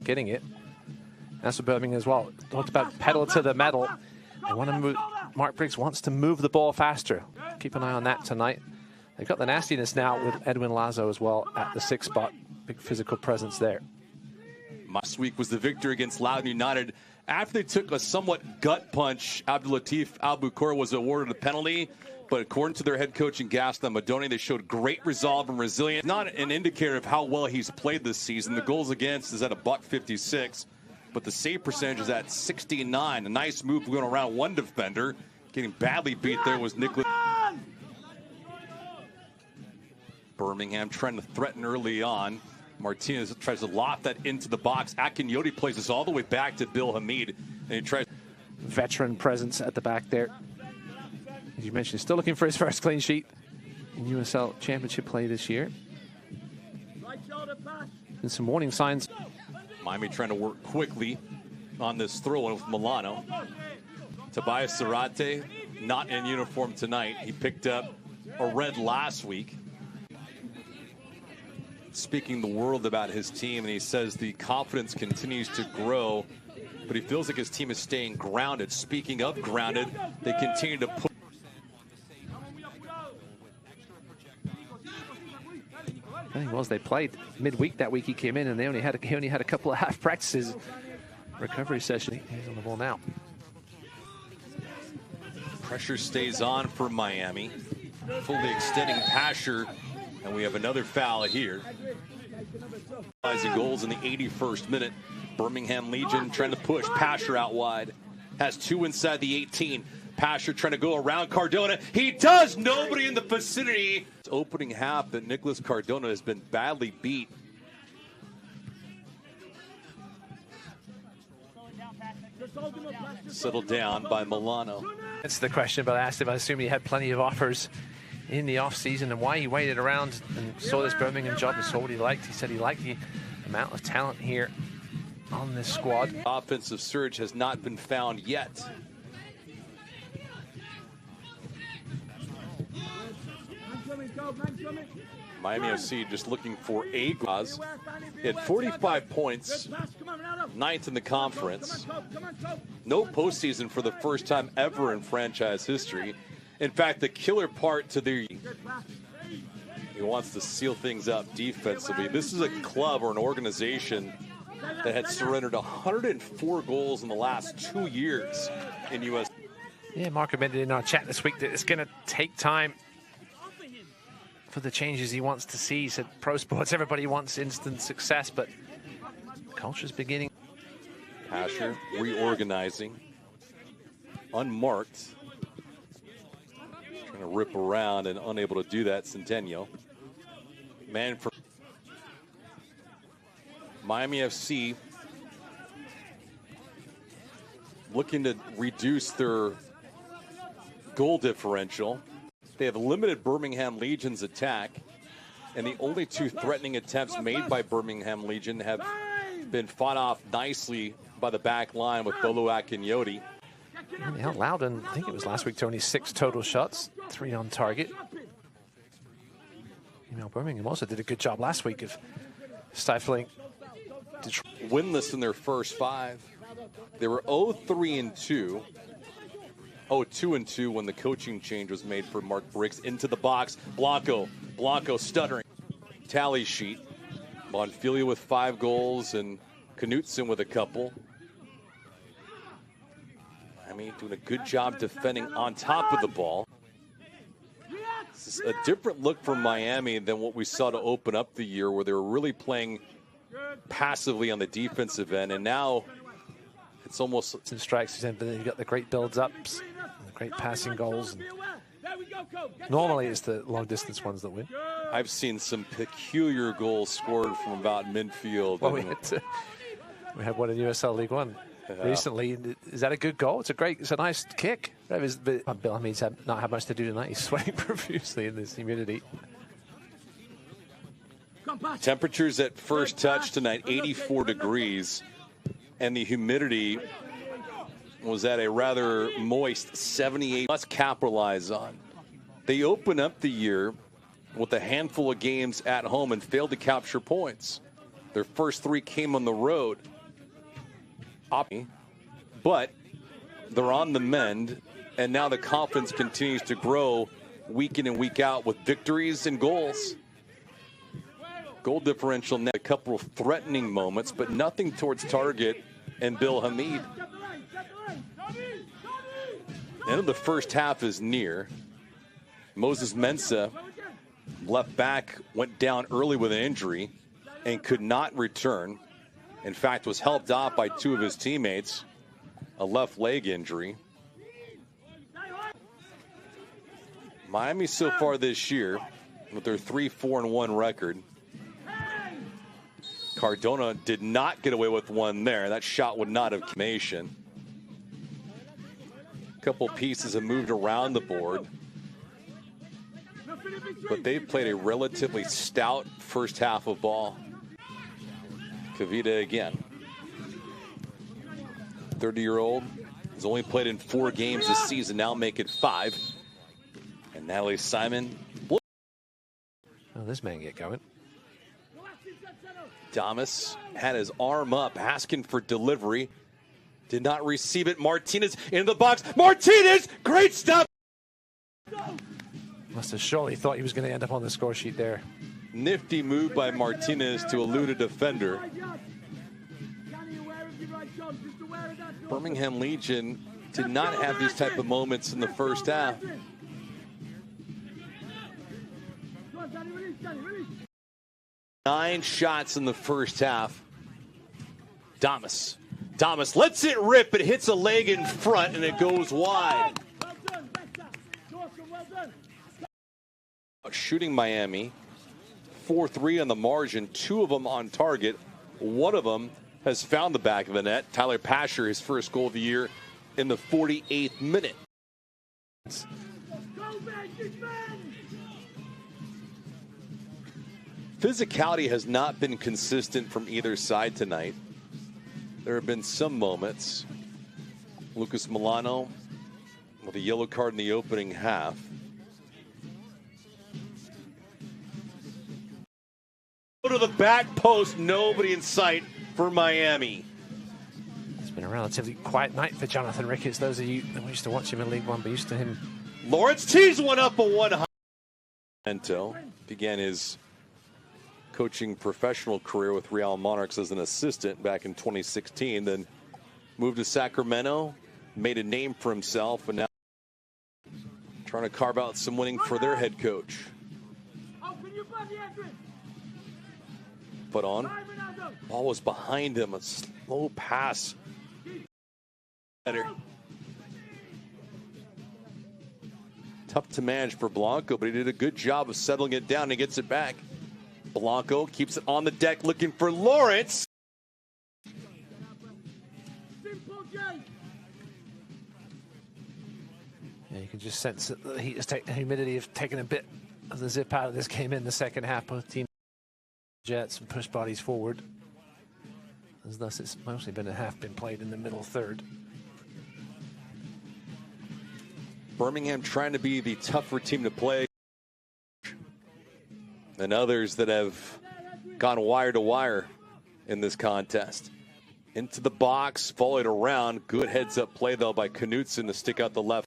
getting it. That's for Birmingham as well. Talked about pedal to the metal. They want to move. Mark Briggs wants to move the ball faster. Keep an eye on that tonight. They've got the nastiness now with Edwin Lazo as well at the 6th spot. Big physical presence there. Last week was the victory against Loudoun United. After they took a somewhat gut punch, Abdulatif Al-Bukhari was awarded a penalty. But according to their head coach in Gaston Madoni, they showed great resolve and resilience. Not an indicator of how well he's played this season. The goals against is at $156, but the save percentage is at 69. A nice move going around one defender. Getting badly beat there was Nicholas. Birmingham trying to threaten early on. Martinez tries to loft that into the box. Akinyoti plays this all the way back to Bill Hamid. And he tries. Veteran presence at the back there. As you mentioned, still looking for his first clean sheet in USL Championship play this year. And some warning signs. Miami trying to work quickly on this throw-in with Milano. Tobias Zarate not in uniform tonight. He picked up a red last week. Speaking the world about his team, and he says the confidence continues to grow, but he feels like his team is staying grounded. Speaking of grounded, they continue to put. I think it was they played midweek that week. He came in and they only had a couple of half practices. Recovery session. He's on the ball now. Pressure stays on for Miami. Fully extending Pasher. And we have another foul here. Goals in the 81st minute. Birmingham Legion trying to push. Pasher out wide. Has 2 inside the 18. Pasher trying to go around Cardona. He does. Nobody in the vicinity. It's opening half that Nicholas Cardona has been badly beat. Settled down by Milano. That's the question, but I asked him. I assume he had plenty of offers in the off-season and why he waited around and saw this Birmingham job and saw what he liked. He said he liked the amount of talent here on this squad. Offensive surge has not been found yet. Miami FC just looking for a cause. He had 45 points, 9th in the conference. No postseason for the first time ever in franchise history. In fact, the killer part to he wants to seal things up defensively. This is a club or an organization that had surrendered 104 goals in the last 2 years in U.S. Yeah, Mark admitted in our chat this week that it's going to take time for the changes he wants to see. He said pro sports, everybody wants instant success, but culture's beginning. Pasher reorganizing, unmarked. Trying to rip around and unable to do that, Centennial. Man for Miami FC looking to reduce their goal differential. They have limited Birmingham Legion's attack, and the only 2 threatening attempts made by Birmingham Legion have been fought off nicely by the back line with Bolo Akinyoti. Yeah, Loudoun, I think it was last week, Tony, 6 total shots, 3 on target. You know, Birmingham also did a good job last week of stifling Detroit. Winless in their first 5. They were 0-3-2. 0-2-2 when the coaching change was made for Mark Briggs. Into the box. Blanco stuttering. Tally sheet. Bonfilia with 5 goals and Knutson with a couple. Miami doing a good job defending on top of the ball. This is a different look from Miami than what we saw to open up the year, where they were really playing passively on the defensive end, and now it's almost strikes. You've got the great builds-ups, the great passing goals. And normally it's the long-distance ones that win. I've seen some peculiar goals scored from about midfield. Well, we had one in USL League One recently. Is that a good goal? It's a nice kick. But Bill Hamid's not had much to do tonight. He's sweating profusely in this humidity. Temperatures at first touch tonight, 84 degrees. And the humidity was at a rather moist 78. Let's capitalize on. They open up the year with a handful of games at home and failed to capture points. Their first 3 came on the road. But they're on the mend, and now the confidence continues to grow week in and week out with victories and goals. Goal differential net, a couple of threatening moments, but nothing towards target and Bill Hamid. End of the first half is near. Moses Mensah, left back, went down early with an injury and could not return. In fact, was helped off by two of his teammates, a left leg injury. Miami so far this year, with their 3-4-1 record, Cardona did not get away with one there. That shot would not have commission. A couple pieces have moved around the board, but they've played a relatively stout first half of ball. Kavita again. 30-year-old has only played in 4 games this season, now make it 5. And Natalie Simon. Oh, this man get going. Damas had his arm up, asking for delivery. Did not receive it. Martinez in the box. Martinez, great stuff. Must have surely thought he was going to end up on the score sheet there. Nifty move by Martinez to elude a defender. Birmingham Legion did not have these type of moments in the first half. Nine shots in the first half. Damas lets it rip. It hits a leg in front and it goes wide. Shooting Miami. 4-3 on the margin. 2 of them on target. 1 of them has found the back of the net. Tyler Pasher, his first goal of the year in the 48th minute. Physicality has not been consistent from either side tonight. There have been some moments. Lucas Milano with a yellow card in the opening half. Go to the back post, nobody in sight for Miami. It's been a relatively quiet night for Jonathan Ricketts. Those of you that used to watch him in League One, but used to him. Lawrence tees one up a 1-0. Mento began his coaching professional career with Real Monarchs as an assistant back in 2016, then moved to Sacramento, made a name for himself, and now trying to carve out some winning for their head coach. Put on. Ball was behind him. A slow pass. Better. Tough to manage for Blanco, but he did a good job of settling it down and gets it back. Blanco keeps it on the deck looking for Lawrence. Yeah, you can just sense that the heat has taken, the humidity have taken a bit of the zip out of this game in the second half. Both teams jets and push bodies forward. As thus it's mostly been a half been played in the middle third. Birmingham trying to be the tougher team to play, and others that have gone wire to wire in this contest. Into the box, followed around. Good heads-up play, though, by Knutson to stick out the left.